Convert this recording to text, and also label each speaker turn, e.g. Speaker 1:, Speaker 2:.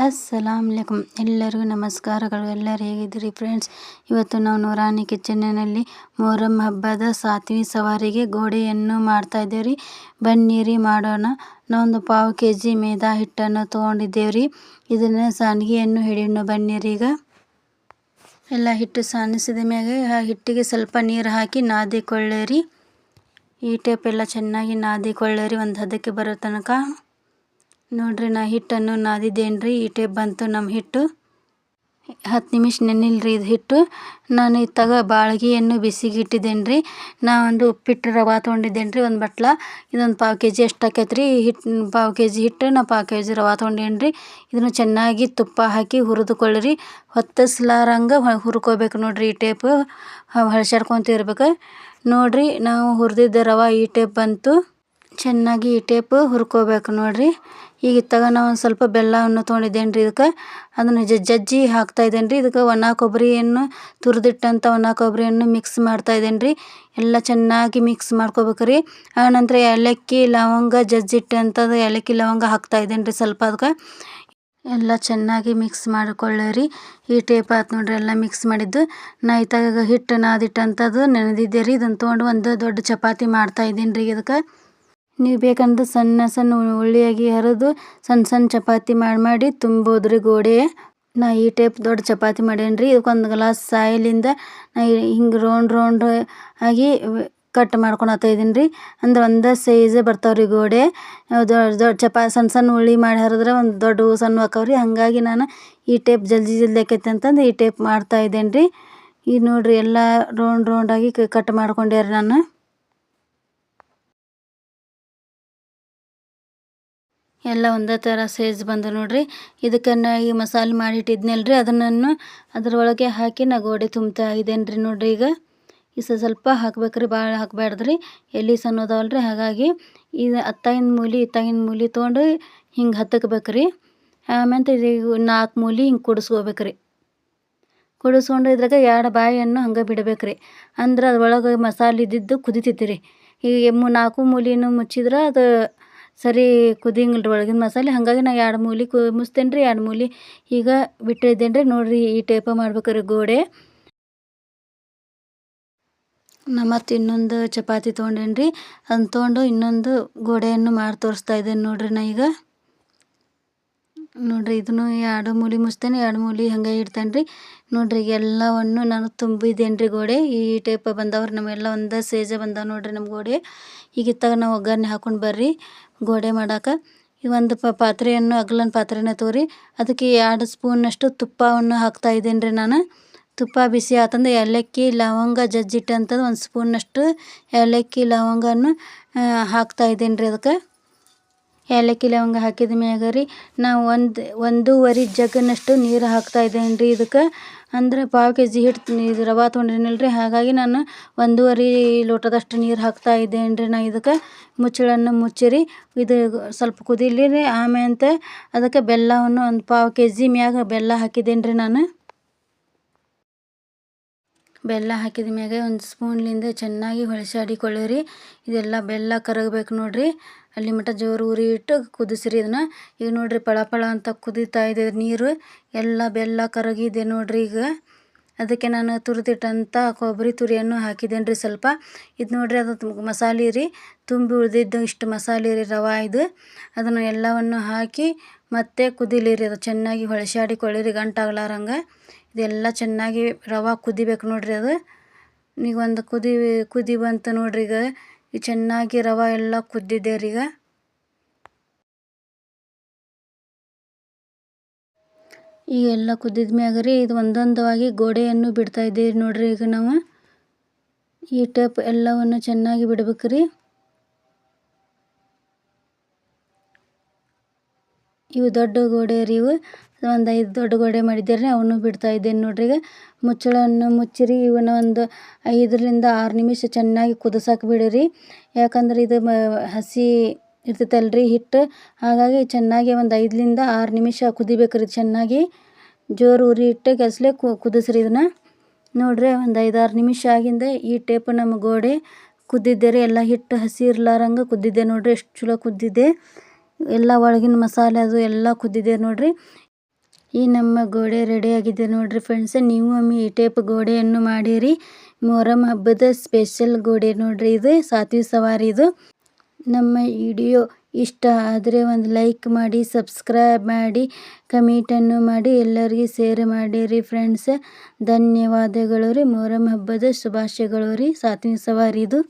Speaker 1: ಅಸ್ಸಲಾಮುಅಲೈಕುಂ ಎಲ್ಲರಿಗೂ ನಮಸ್ಕಾರಗಳು. ಎಲ್ಲರೂ ಹೇಗಿದ್ದೀರಿ ಫ್ರೆಂಡ್ಸ್? ಇವತ್ತು ನಾವು ನೂರಾನಿ ಕಿಚನ್ನಿನಲ್ಲಿ ಮೊಹರಂ ಹಬ್ಬದ ಸಾತ್ವಿ ಸವಾರಿಗೆ ಗೋಡೆಯನ್ನು ಮಾಡ್ತಾ ಇದ್ದೇವ್ರಿ. ಬನ್ನಿರಿ ಮಾಡೋಣ. ನಾವೊಂದು ಪಾವು kg ಮೈದಾ ಹಿಟ್ಟನ್ನು ತೊಗೊಂಡಿದ್ದೇವ್ರಿ. ಇದನ್ನು ಸಾನ್ಗಿಯನ್ನು ಹಿಡಿಯೋಣ ಬನ್ನಿರಿ. ಈಗ ಎಲ್ಲ ಹಿಟ್ಟು ಸಾನಿಸಿದ ಮ್ಯಾಗೆ ಆ ಹಿಟ್ಟಿಗೆ ಸ್ವಲ್ಪ ನೀರು ಹಾಕಿ ನಾದಿಕೊಳ್ಳಿರಿ. ಈ ಟೈಪ್ ಎಲ್ಲ ಚೆನ್ನಾಗಿ ನಾದಿಕೊಳ್ಳಿರಿ ಒಂದು ಹದಕ್ಕೆ ಬರೋ ತನಕ. ನೋಡ್ರಿ, ನಾ ಹಿಟ್ಟನ್ನು ನಾದಿದ್ದೇನ್ರಿ. ಈ ಟೈಪ್ ಬಂತು ನಮ್ಮ ಹಿಟ್ಟು. 10 ನಿಮಿಷ ನೆನಿಲ್ರಿ ಇದು ಹಿಟ್ಟು. ನಾನು ಇತ್ತಾಗ ಬಾಳ್ಗಿಯನ್ನು ಬಿಸಿಗೆ ಇಟ್ಟಿದ್ದೇನ್ರಿ. ನಾ ಒಂದು ಉಪ್ಪಿಟ್ಟು ರವೆ ತೊಗೊಂಡಿದ್ದೇನ್ರಿ, ಒಂದು ಬಟ್ಲ. ಇದೊಂದು ಪಾವು kg ಎಷ್ಟು ಆಕೈತ್ರಿ ಹಿಟ್ಟು. ಪಾವು kg ಹಿಟ್ಟು ನಾ ಪಾವು kg ರವೆ ತೊಗೊಂಡೇನ್ರಿ. ಇದನ್ನು ಚೆನ್ನಾಗಿ ತುಪ್ಪ ಹಾಕಿ ಹುರಿದುಕೊಳ್ಳಿರಿ. ಹೊತ್ತಿಸ್ಲಾರಂಗೆ ಹುರ್ಕೋಬೇಕು ನೋಡ್ರಿ. ಈ ಟೈಪ್ ಹಳ್ಸಾಡ್ಕೊತ ಇರ್ಬೇಕು ನೋಡ್ರಿ. ನಾವು ಹುರಿದಿದ್ದ ರವೆ ಈ ಟೈಪ್ ಬಂತು. ಚೆನ್ನಾಗಿ ಈ ಟೈಪ್ ಹುರ್ಕೋಬೇಕು ನೋಡ್ರಿ. ಈಗ ಇತ್ತಾಗ ನಾವು ಒಂದು ಸ್ವಲ್ಪ ಬೆಲ್ಲವನ್ನು ತೊಗೊಂಡಿದ್ದೇನೆ ರೀ. ಇದಕ್ಕೆ ಅದನ್ನು ಜಜ್ಜಿ ಹಾಕ್ತಾ ಇದ್ದೇನೆ ರೀ. ಇದಕ್ಕೆ ಒಣ ಕೊಬ್ಬರಿಯನ್ನು ತುರಿದಿಟ್ಟಂಥ ಒಣ ಕೊಬ್ಬರಿಯನ್ನು ಮಿಕ್ಸ್ ಮಾಡ್ತಾ ಇದ್ದೇನೆ ರೀ. ಎಲ್ಲ ಚೆನ್ನಾಗಿ ಮಿಕ್ಸ್ ಮಾಡ್ಕೋಬೇಕು ರೀ. ಆನಂತರ ಏಲಕ್ಕಿ ಲವಂಗ ಜಜ್ಜಿಟ್ಟಂಥದ್ದು ಏಲಕ್ಕಿ ಲವಂಗ ಹಾಕ್ತಾ ಇದ್ದೇನೆ ರೀ ಸ್ವಲ್ಪ. ಅದಕ್ಕೆ ಎಲ್ಲ ಚೆನ್ನಾಗಿ ಮಿಕ್ಸ್ ಮಾಡಿಕೊಳ್ಳಿರಿ. ಈ ಟೈಪ್ ಆಯ್ತು ನೋಡ್ರಿ. ಎಲ್ಲ ಮಿಕ್ಸ್ ಮಾಡಿದ್ದು ನಾ ಇತ್ತಾಗ ಹಿಟ್ಟು ನಾದಿಟ್ಟಂಥದ್ದು ನೆನೆದಿದ್ದೆ ರೀ. ಇದನ್ನು ತೊಗೊಂಡು ಒಂದು ದೊಡ್ಡ ಚಪಾತಿ ಮಾಡ್ತಾ ಇದ್ದೀನಿ ರೀ. ಇದಕ್ಕೆ ನೀವು ಬೇಕಂದ್ರೆ ಸಣ್ಣ ಸಣ್ಣ ಉಳ್ಳಿಯಾಗಿ ಹರಿದು ಸಣ್ಣ ಸಣ್ಣ ಚಪಾತಿ ಮಾಡಿ ತುಂಬೋದು ರೀ ಗೋಡೆ. ನಾ ಈ ಟೈಪ್ ದೊಡ್ಡ ಚಪಾತಿ ಮಾಡೇನಿ ರೀ. ಇದಕ್ಕೊಂದು ಗ್ಲಾಸ್ ಸಾಯಿಲಿಂದ ನಾ ಹಿಂಗೆ ರೌಂಡ್ ಆಗಿ ಕಟ್ ಮಾಡ್ಕೊಳತ್ತಾ ಇದ್ದೀನಿ ರೀ. ಅಂದ್ರೆ ಒಂದೇ ಸೈಜೇ ಬರ್ತಾವ್ರಿ ಗೋಡೆ. ದೊಡ್ಡ ಸಣ್ಣ ಸಣ್ಣ ಉಳ್ಳಿ ಮಾಡಿ ಹರಿದ್ರೆ ಒಂದು ದೊಡ್ಡ ಸಣ್ಣ ಆಕವ್ರಿ. ಹಾಗಾಗಿ ನಾನು ಈ ಟೈಪ್ ಜಲ್ದಿ ಆಕೈತೆ ಅಂತಂದು ಈ ಟೈಪ್ ಮಾಡ್ತಾ ಇದ್ದೇನೆ ರೀ. ಈಗ ನೋಡ್ರಿ, ಎಲ್ಲ ರೌಂಡ್ ಆಗಿ ಕಟ್ ಮಾಡ್ಕೊಂಡೆ ರೀ ನಾನು. ಎಲ್ಲ ಒಂದೇ ಥರ ಸೈಜ್ ಬಂದು ನೋಡ್ರಿ. ಇದಕ್ಕೆ ನಾ ಈ ಮಸಾಲೆ ಮಾಡಿಟ್ಟಿದ್ನಲ್ರಿ, ಅದನ್ನು ಅದ್ರೊಳಗೆ ಹಾಕಿ ನಾ ಗೋಡೆ ತುಂಬ್ತಾ ಇದ್ದೇನೆ ರೀ. ನೋಡ್ರಿ, ಈಗ ಸ್ವಲ್ಪ ಹಾಕ್ಬೇಕ್ರಿ, ಭಾಳ ಹಾಕ್ಬಾರ್ದ್ರಿ. ಎಲ್ಲಿ ಸಣ್ಣದವಲ್ರಿ. ಹಾಗಾಗಿ ಇದು ಇತ್ತಾಗಿನ ಮೂಲಿ ತೊಗೊಂಡು ಹಿಂಗೆ ಹತ್ತಕ್ಬೇಕ್ರಿ. ಆಮೇಲೆ ಇದು 4 ಮೂಲಿ ಹಿಂಗೆ ಕುಡಿಸ್ಕೋಬೇಕ್ರಿ. ಕುಡಿಸ್ಕೊಂಡು ಇದ್ರಾಗ 2 ಬಾಯಿಯನ್ನು ಹಂಗೆ ಬಿಡ್ಬೇಕ್ರಿ. ಅಂದ್ರೆ ಅದ್ರೊಳಗೆ ಮಸಾಲೆ ಇದ್ದಿದ್ದು ಕುದಿತೈತಿ ರೀ. ಈಗ 4 ಮೂಲಿನೂ ಮುಚ್ಚಿದ್ರೆ ಅದು ಸರಿ ಕುದಿಯಂಗಿಲ್ಲ ರೀ ಒಳಗಿನ ಮಸಾಲೆ. ಹಾಗಾಗಿ ನಾ 2 ಮೂಲಿ ಮುಚ್ತೇನೆ ರೀ. 2 ಮೂಲಿ ಈಗ ಬಿಟ್ಟಿದ್ದೇನೆ ರೀ. ನೋಡಿರಿ, ಈ ಟೈಪ ಮಾಡ್ಬೇಕ್ರಿ ಗೋಡೆ. ನಾ ಮತ್ತು ಇನ್ನೊಂದು ಚಪಾತಿ ತೊಗೊಂಡೇನಿ ರೀ. ಅದನ್ನ ತೊಗೊಂಡು ಇನ್ನೊಂದು ಗೋಡೆಯನ್ನು ಮಾಡಿ ತೋರಿಸ್ತಾ ಇದ್ದೇನೆ ನೋಡ್ರಿ. ನಾ ಈಗ ನೋಡ್ರಿ, ಇದನ್ನು 2 ಮೂಲಿ ಮುಚ್ತೇನೆ, 2 ಮೂಲಿ ಹಂಗೆ ಇಡ್ತೇನೆ ರೀ. ನೋಡ್ರಿ, ಎಲ್ಲವನ್ನು ನಾನು ತುಂಬಿದ್ದೇನೆ ರೀ ಗೋಡೆ. ಈ ಟೈಪ್ ಬಂದವ್ರಿ ನಮ್ಮೆಲ್ಲ ಒಂದೇ ಸೈಜ್ ಬಂದಾವ ನೋಡ್ರಿ ನಮ್ಮ ಗೋಡೆ. ಈಗ ಇತ್ತಾಗ ನಾವು ಒಗ್ಗರಣೆ ಹಾಕೊಂಡು ಬರ್ರಿ ಗೋಡೆ ಮಾಡೋಕೆ. ಈ ಒಂದು ಪಾತ್ರೆಯನ್ನು ಅಗಲನ ಪಾತ್ರೆನ ತೋರಿ ಅದಕ್ಕೆ 2 ಸ್ಪೂನಷ್ಟು ತುಪ್ಪವನ್ನು ಹಾಕ್ತಾ ಇದ್ದೇನೆ ರೀ ನಾನು. ತುಪ್ಪ ಬಿಸಿ ಆತಂದ್ರೆ ಏಲಕ್ಕಿ ಲವಂಗ ಜಜ್ಜಿಟ್ಟಂಥದ್ದು 1 ಸ್ಪೂನಷ್ಟು ಏಲಕ್ಕಿ ಲವಂಗವನ್ನು ಹಾಕ್ತಾ ಇದ್ದೇನೆ ರೀ. ಅದಕ್ಕೆ ಏಲಕ್ಕಿ ಲವಂಗ ಹಾಕಿದ ಮ್ಯಾಗ ರೀ ನಾವು ಒಂದೂವರೆ ಜಗ್ಗಿನಷ್ಟು ನೀರು ಹಾಕ್ತಾ ಇದ್ದೇನೆ ರೀ. ಇದಕ್ಕೆ ಅಂದರೆ ಪಾವು kg ಹಿಟ್ಟು ಇದು ರವೆ ತೊಗೊಂಡಿನಲ್ರಿ. ಹಾಗಾಗಿ ನಾನು 1.5 ಲೋಟದಷ್ಟು ನೀರು ಹಾಕ್ತಾ ಇದ್ದೇನೆ ರೀ. ನಾ ಇದಕ್ಕೆ ಮುಚ್ಚಳನ್ನು ಮುಚ್ಚಿರಿ. ಇದು ಸ್ವಲ್ಪ ಕುದೀಲಿ ರೀ. ಆಮೇಲೆ ಅದಕ್ಕೆ ಬೆಲ್ಲವನ್ನು 1 ಪಾವು kg ಮ್ಯಾಗ ಬೆಲ್ಲ ಹಾಕಿದ್ದೇನೆ ರೀ ನಾನು. ಬೆಲ್ಲ ಹಾಕಿದ ಮ್ಯಾಗೆ 1 ಸ್ಪೂನ್ಲಿಂದ ಚೆನ್ನಾಗಿ ಹೊಳಸಾಡಿಕೊಳ್ಳಿರಿ. ಇದೆಲ್ಲ ಬೆಲ್ಲ ಕರಗಬೇಕು ನೋಡ್ರಿ. ಅಲ್ಲಿ ಮಟ್ಟ ಜೋರು ಉರಿ ಇಟ್ಟು ಕುದಿಸ್ರಿ ಇದನ್ನು. ಈಗ ನೋಡ್ರಿ, ಪಳ ಅಂತ ಕುದೀತಾ ಇದೆ ನೀರು. ಎಲ್ಲ ಬೆಲ್ಲ ಕರಗಿದೆ ನೋಡ್ರಿ. ಈಗ ಅದಕ್ಕೆ ನಾನು ತುರಿದಿಟ್ಟಂಥ ಕೊಬ್ಬರಿ ತುರಿಯನ್ನು ಹಾಕಿದ್ದೇನೆ ರೀ ಸ್ವಲ್ಪ. ಇದು ನೋಡ್ರಿ, ಅದು ಮಸಾಲೆ ರೀ. ತುಂಬಿ ಉಳಿದಿದ್ದು ಇಷ್ಟು ಮಸಾಲೆ ರೀ ರವೆ ಇದು. ಅದನ್ನು ಎಲ್ಲವನ್ನು ಹಾಕಿ ಮತ್ತೆ ಕುದಿಲಿರಿ. ಅದು ಚೆನ್ನಾಗಿ ಹೊಳಸಾಡಿಕೊಳ್ಳಿರಿ ಗಂಟಾಗ್ಲಾರಂಗೆ. ಇದೆಲ್ಲ ಚೆನ್ನಾಗಿ ರವೆ ಕುದಿಬೇಕು ನೋಡ್ರಿ. ಅದು ಈಗ ಒಂದು ಕುದಿ ಬಂತು ನೋಡ್ರಿ. ಈಗ ಚೆನ್ನಾಗಿ ರವೆ ಎಲ್ಲ ಕುದ್ದಿದೆ ರೀ. ಈಗ ಎಲ್ಲ ಕುದ್ದಿದ ಮ್ಯಾಗ ರೀ ಇದು ಒಂದೊಂದಾಗಿ ಗೋಡೆಯನ್ನು ಬಿಡ್ತಾ ಇದ್ದೀವಿ ನೋಡ್ರಿ. ಈಗ ನಾವು ಈ ಟೈಪ್ ಎಲ್ಲವನ್ನು ಚೆನ್ನಾಗಿ ಬಿಡ್ಬೇಕ್ರಿ. ಇವು ದೊಡ್ಡ ಗೋಡೆ ರೀ. ಇವು ಒಂದು 5 ದೊಡ್ಡ ಗೋಡೆ ಮಾಡಿದ್ದಾರೆ. ಅವನು ಬಿಡ್ತಾ ಇದ್ದೇನೆ ನೋಡ್ರಿ. ಈಗ ಮುಚ್ಚಳವನ್ನು ಮುಚ್ಚಿರಿ. ಇವನ್ನ ಒಂದು 5ರಿಂದ 6 ನಿಮಿಷ ಚೆನ್ನಾಗಿ ಕುದಿಸಕ್ಕೆ ಬಿಡಿರಿ. ಯಾಕಂದ್ರೆ ಇದು ಹಸಿ ಇರ್ತೈತಲ್ರಿ ಹಿಟ್ಟು. ಹಾಗಾಗಿ ಚೆನ್ನಾಗಿ ಒಂದು 5ರಿಂದ 6 ನಿಮಿಷ ಕುದಿಬೇಕ್ರಿ. ಚೆನ್ನಾಗಿ ಜೋರು ಉರಿ ಇಟ್ಟು ಕೆಸಲೆ ಕುದಿಸ್ರಿ ಇದನ್ನು. ನೋಡ್ರಿ, ಒಂದು 5-6 ನಿಮಿಷ ಆಗಿಂದ ಈ ಟೈಪ್ ನಮ್ಮ ಗೋಡೆ ಕುದ್ದಿದ್ದೆ ರೀ. ಎಲ್ಲ ಹಿಟ್ಟು ಹಸಿ ಇರ್ಲಾರಂಗೆ ಕುದ್ದಿದ್ದೆ ನೋಡ್ರಿ. ಎಷ್ಟು ಚಲೋ ಕುದ್ದಿದೆ. ಎಲ್ಲ ಒಳಗಿನ ಮಸಾಲೆ ಅದು ಎಲ್ಲ ಕುದ್ದಿದೆ ನೋಡ್ರಿ. ಈ ನಮ್ಮ ಗೋಡೆ ರೆಡಿ ಆಗಿದೆ ನೋಡ್ರಿ ಫ್ರೆಂಡ್ಸ್. ನೀವು ಒಮ್ಮೆ ಈ ಟೈಪ್ ಗೋಡೆಯನ್ನು ಮಾಡಿರಿ. ಮೊಹರಂ ಹಬ್ಬದ ಸ್ಪೆಷಲ್ ಗೋಡೆ ನೋಡ್ರಿ ಇದು, ಸಾತ್ವಿ ಸವಾರಿ ಇದು. ನಮ್ಮ ವಿಡಿಯೋ ಇಷ್ಟ ಆದರೆ ಒಂದು ಲೈಕ್ ಮಾಡಿ, ಸಬ್ಸ್ಕ್ರೈಬ್ ಮಾಡಿ, ಕಮೆಂಟನ್ನು ಮಾಡಿ, ಎಲ್ಲರಿಗೆ ಶೇರ್ ಮಾಡಿರಿ ಫ್ರೆಂಡ್ಸ್. ಧನ್ಯವಾದಗಳು ರೀ. ಮೊಹರಂ ಹಬ್ಬದ ಶುಭಾಶಯಗಳು ರೀ. ಸಾತ್ವಿ ಸವಾರಿ ಇದು.